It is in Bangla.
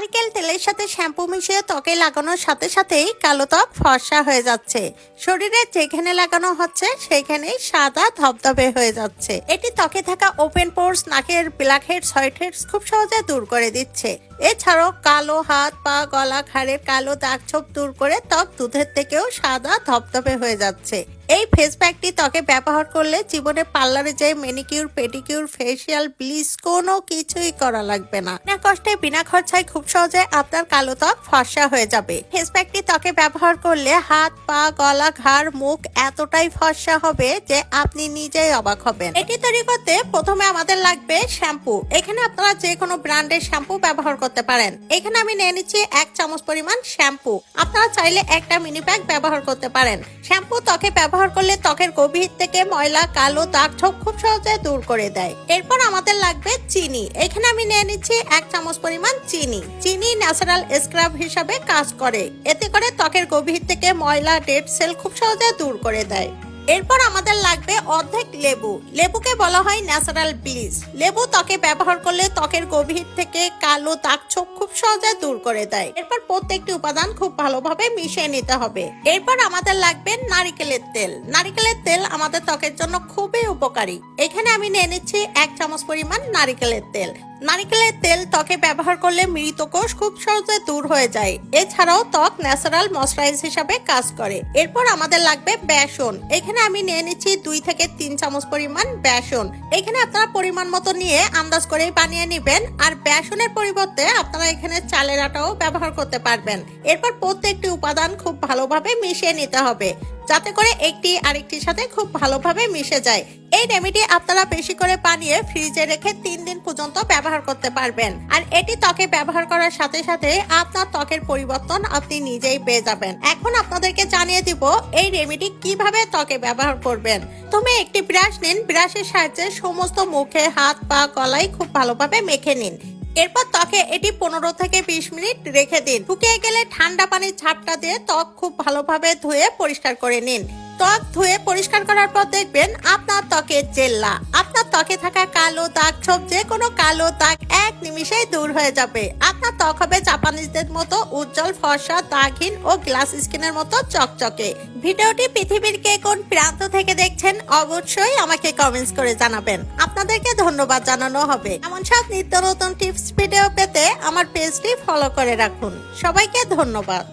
নারকেল তেলের সাথে শ্যাম্পু মিশিয়ে ত্বকে লাগানোর সাথে সাথেই কালো ত্বক ফর্সা হয়ে যাচ্ছে। শরীরে যেখানে লাগানো হচ্ছে সেখানেই সাদা ধবধবে হয়ে যাচ্ছে। এটি ত্বকে থাকা ওপেন পোরস, নাকের ব্ল্যাক হেডস, হোয়াইট হেডস খুব সহজে দূর করে দিচ্ছে। এছাড়াও কালো হাত, পা, গলা, ঘাড়ের কালো দাগ ছোপ দূর করে ত্বক দুধের থেকেও সাদা ধবধবে হয়ে যাচ্ছে। এই ফেস প্যাকটি ত্বকে ব্যবহার করলে জীবনে পার্লারে যায় ম্যানিকিউর, পেডিকিউর, ফেসিয়াল, ব্লিচ কোনো কিছুই করা লাগবে না। বিনা কষ্টে বিনা খরচায় খুব সহজে আপনার কালো ত্বক ফর্সা হয়ে যাবে। ফেস প্যাকটি ত্বকে ব্যবহার করলে হাত, পা, গলা, ঘাড়, মুখ এতটাই ফর্সা হবে যে আপনি নিজেই অবাক হবেন। এটি তৈরি করতে প্রথমে আমাদের লাগবে শ্যাম্পু। এখানে আপনারা যে কোনো ব্র্যান্ডের শ্যাম্পু ব্যবহার করতে পারেন। এখানে আমি নিয়ে নিচ্ছি 1 চামচ পরিমাণ শ্যাম্পু। আপনারা চাইলে একটা মিনি প্যাক ব্যবহার করতে পারেন। শ্যাম্পু ত্বকে ব্যবহার করলে ত্বকের গভীর থেকে ময়লা, কালো দাগ ছোপ খুব সহজে দূর করে দেয়। এরপর আমাদের লাগবে চিনি। এখানে আমি নিয়ে নিচ্ছি 1 চামচ পরিমাণ চিনি। চিনি ন্যাচারাল স্ক্রাব হিসাবে কাজ করে। এতে করে ত্বকের গভীর থেকে ময়লা, ডেড সেল খুব সহজে দূর করে দেয়। এরপর আমাদের লাগবে অর্ধেক লেবু। লেবুকে বলা হয় ন্যাচারাল ব্লিচ। লেবু ত্বকে ব্যবহার করলে ত্বকের গভীর থেকে কালো দাগ ছোপ খুব সহজে দূর করে দেয়। এরপর প্রত্যেকটি উপাদান খুব ভালোভাবে মিশিয়ে নিতে হবে। এরপর আমাদের লাগবে নারিকেলের তেল। নারিকেলের তেল আমাদের ত্বকের জন্য খুবই উপকারী। এখানে আমি নিয়ে নিচ্ছি 1 চামচ পরিমাণ নারিকেলের তেল। নারিকেলের তেল ত্বকে ব্যবহার করলে মৃত কোষ খুব সহজে দূর হয়ে যায়। এছাড়াও ত্বক ন্যাচারাল ময়শ্চারাইজ হিসাবে কাজ করে। এরপর আমাদের লাগবে বেসন। এখানে আমি নিয়ে নিচ্ছি 2 থেকে 3 চামচ পরিমাণ বেসন। এখানে আপনারা পরিমাণ মতো নিয়ে আন্দাজ করেই বানিয়ে নেবেন। আর বেসনের পরিবর্তে আপনারা এখানে চালের আটাও ব্যবহার করতে পারবেন। এরপর প্রত্যেকটি উপাদান খুব ভালোভাবে মিশিয়ে নিতে হবে, যাতে করে একটি আরেকটির সাথে খুব ভালোভাবে মিশে যায়। এই রেমেডি আপনারা বেশি করে বানিয়ে ফ্রিজে রেখে 3 দিন পর্যন্ত ব্যবহার করতে পারবেন। আর এটি ত্বকে ব্যবহার করার সাথে সাথে আপনার ত্বকের পরিবর্তন আপনি নিজেই পেয়ে যাবেন। এখন আপনাদেরকে জানিয়ে দিব এই রেমেডি কিভাবে ত্বকে ব্যবহার করবেন। প্রথমে একটি ব্রাশ নিন। ব্রাশের সাহায্যে সমস্ত মুখে, হাত, পা, গলায় খুব ভালোভাবে মেখে নিন। এরপর ত্বকে এটি 15 থেকে 20 মিনিট রেখে দিন। শুকিয়ে গেলে ঠান্ডা পানির ঝাপটা দিয়ে ত্বক খুব ভালোভাবে ধুয়ে পরিষ্কার করে নিন। ত্বক ধুয়ে পরিষ্কার করার পর দেখবেন আপনার ত্বকের জেল্লা। আপনার ত্বকে থাকা কালো দাগ ছোপ, যে কোনো কালো দাগ 1 নিমিষেই দূর হয়ে যাবে। আপনার ত্বক হবে জাপানিজদের মতো উজ্জ্বল, ফর্সা, দাগহীন ও গ্লাস স্কিনের মতো চকচকে। ভিডিওটি পৃথিবীর কে কোন প্রান্ত থেকে দেখছেন অবশ্যই আমাকে কমেন্টস করে জানাবেন। আপনাদেরকে ধন্যবাদ জানানো হবে। এমন সব নিত্য নতুন টিপস ভিডিও পেতে আমার পেজটি ফলো করে রাখুন। সবাইকে ধন্যবাদ।